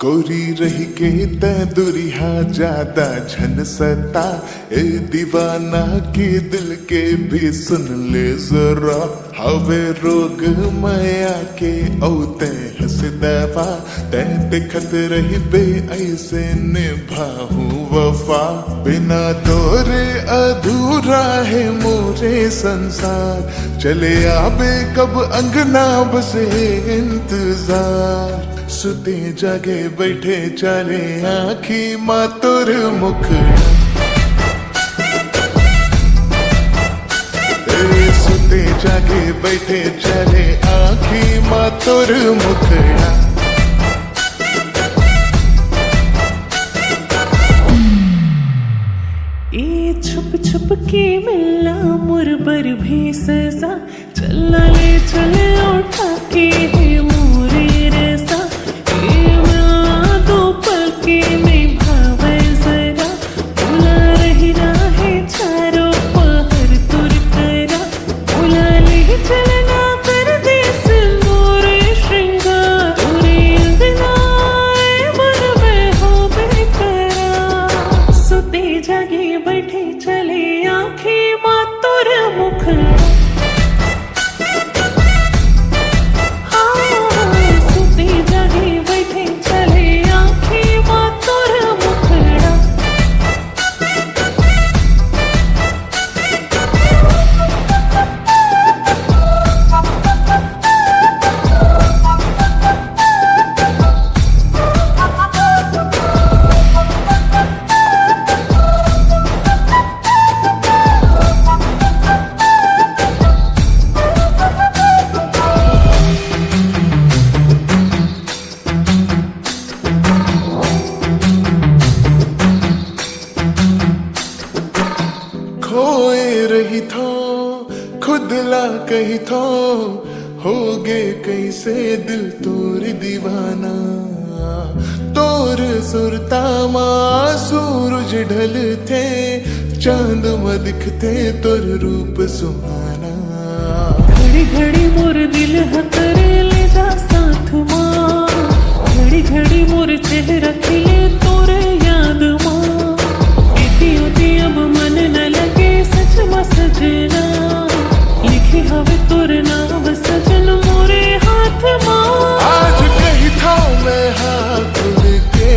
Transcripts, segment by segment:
गोरी रही के दुरिहा ज्यादा झन सता ए दीवाना के दिल के भी सुन ले जरा हवे रोग माया के औते हंस दवा ते दिखत रही बे ऐसे निभाहू वफा बिना तोरे अधूरा है मोरे संसार चले आबे कब अंगना बसे इंतजार सुते जागे बैठे चले आँखी मातुर मुख सुते जागे बैठे चले आँखी मातुर मुखड़ा ए छुप छुप के मिलना मुरबर भी सजा चलना ले चले उठा के है मोरे रसा खोए रही थो खुद ला कही थो हो गे कैसे दिल तोर दीवाना तोर सुरता माँ सूरज ढल थे चांद में दिखते तोर रूप सुहाना घड़ी घड़ी मोर दिल हतरे ले जा साथ माँ घड़ी घड़ी मोर चेहरा खिले तोरे याद माँ अब मन न लगे सच में सजना लिखी हवे तोर नाम सजन मोरे हाथ माँ आज कही था मैं हाथ के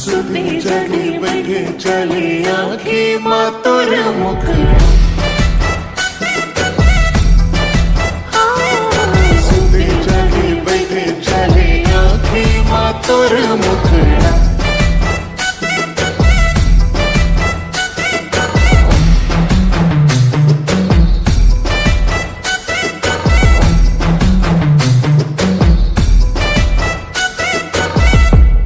सुते जागे बैठे चले आँखी माँ तोर मुख